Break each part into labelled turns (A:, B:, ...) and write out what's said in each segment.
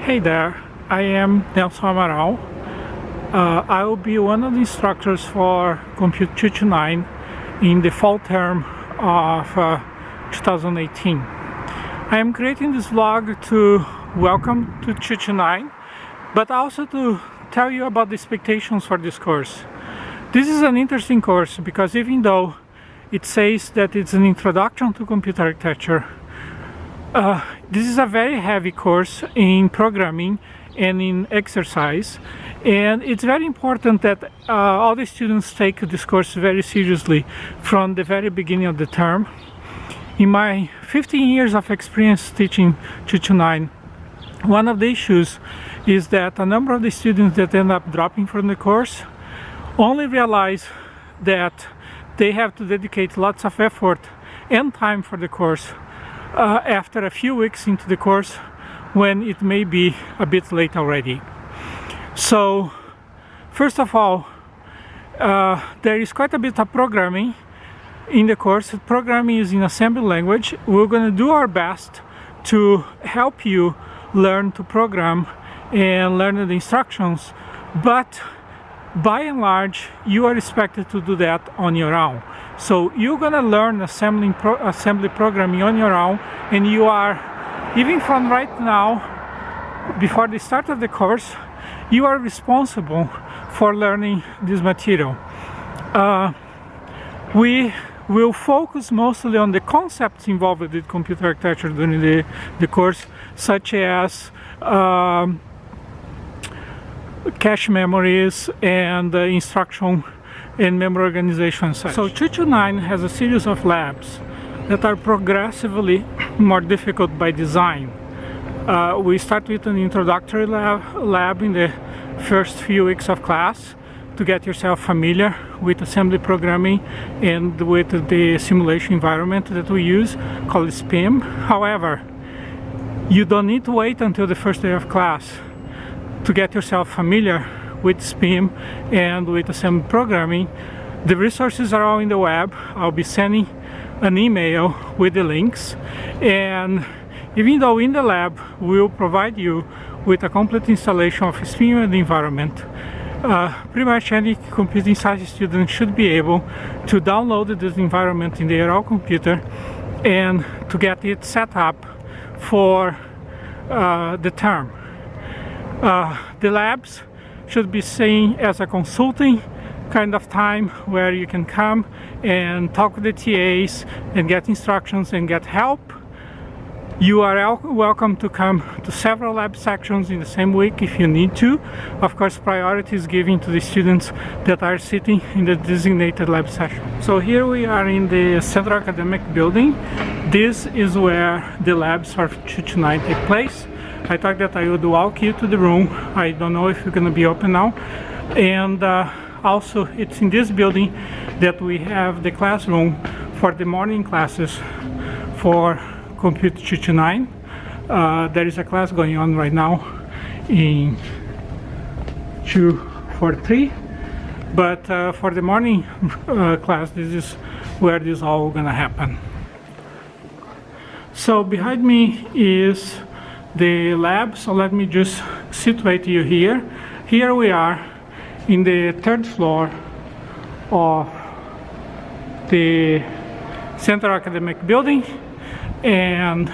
A: Hey there, I am Nelson Amaral. I will be one of the instructors for CMPUT 229 in the fall term of 2018. I am creating this vlog to welcome to 229, but also to tell you about the expectations for this course. This is an interesting course because even though it says that it's an introduction to computer architecture, this is a very heavy course in programming and in exercise, and it's very important that all the students take this course very seriously from the very beginning of the term. In my 15 years of experience teaching 229, one of the issues is that a number of the students that end up dropping from the course only realize that they have to dedicate lots of effort and time for the course after a few weeks into the course, when it may be a bit late already. So first of all, there is quite a bit of programming in the course. Programming is in assembly language. We're going to do our best to help you learn to program and learn the instructions, but by and large you are expected to do that on your own. So you're gonna learn assembly programming on your own, and you are, even from right now, before the start of the course, you are responsible for learning this material. We will focus mostly on the concepts involved with computer architecture during the course, such as cache memories and instruction and memory organization and such. So 229 has a series of labs that are progressively more difficult by design. We start with an introductory lab in the first few weeks of class to get yourself familiar with assembly programming and with the simulation environment that we use, called SPIM. However, you don't need to wait until the first day of class to get yourself familiar with SPIM and with assembly programming. The resources are all in the web. I'll be sending an email with the links, and even though in the lab we'll provide you with a complete installation of SPIM and the environment, pretty much any computing science student should be able to download this environment in their own computer and to get it set up for the term. The labs should be seen as a consulting kind of time where you can come and talk with the TAs and get instructions and get help. You are welcome to come to several lab sections in the same week if you need to. Of course, priority is given to the students that are sitting in the designated lab session. So here we are in the Central Academic Building. This is where the labs for 229 take place. I thought that I would walk you to the room. I don't know if you're going to be open now. And also, it's in this building that we have the classroom for the morning classes for CMPUT 229. There is a class going on right now in 243. But for the morning class, this is where this is all going to happen. So behind me is the lab, so let me just situate you here. Here we are in the third floor of the Central Academic Building, and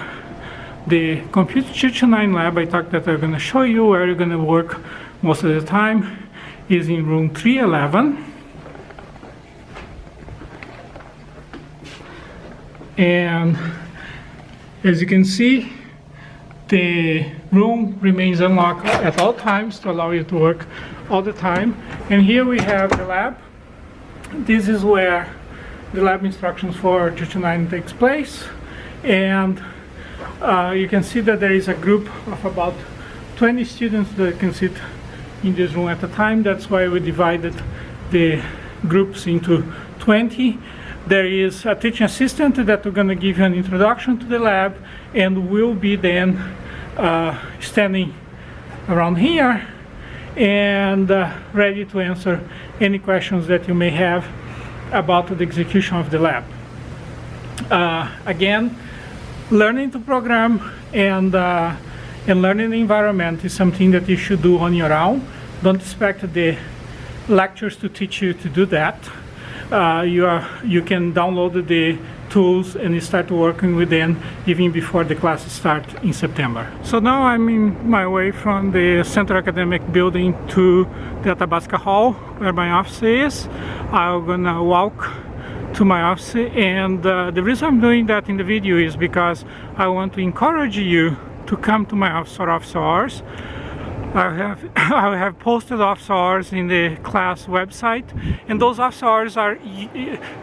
A: the CMPUT 229 lab I thought that I'm going to show you where you're going to work most of the time is in room 311. And as you can see, the room remains unlocked at all times to allow you to work all the time. And here we have the lab. This is where the lab instructions for 229 takes place. And you can see that there is a group of about 20 students that can sit in this room at a time. That's why we divided the groups into 20. There is a teaching assistant that we're going to give you an introduction to the lab, and will be then standing around here and ready to answer any questions that you may have about the execution of the lab. Again, learning to program and And learning environment is something that you should do on your own. Don't expect the lectures to teach you to do that. You can download the tools and start working with them even before the classes start in September. So now I'm in my way from the Center Academic Building to the Athabasca Hall where my office is. I'm gonna walk to my office, and the reason I'm doing that in the video is because I want to encourage you to come to my office for office hours. I have posted office hours in the class website, and those office hours are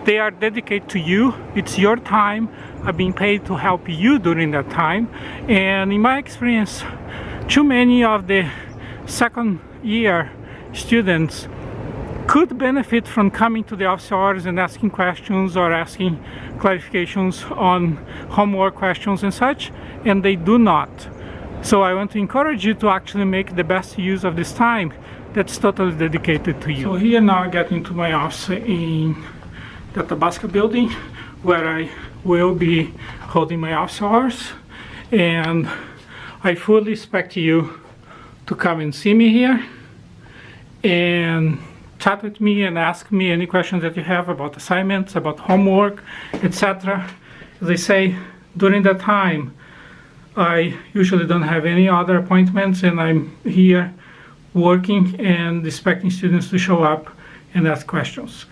A: dedicated to you. It's your time. I've been paid to help you during that time, and in my experience, too many of the second year students could benefit from coming to the office hours and asking questions or asking clarifications on homework questions and such, and they do not. So I want to encourage you to actually make the best use of this time that's totally dedicated to you. So here now I get into my office in the Athabasca building where I will be holding my office hours, and I fully expect you to come and see me here and chat with me and ask me any questions that you have about assignments, about homework, etc. As I say, during that time I usually don't have any other appointments, and I'm here working and expecting students to show up and ask questions.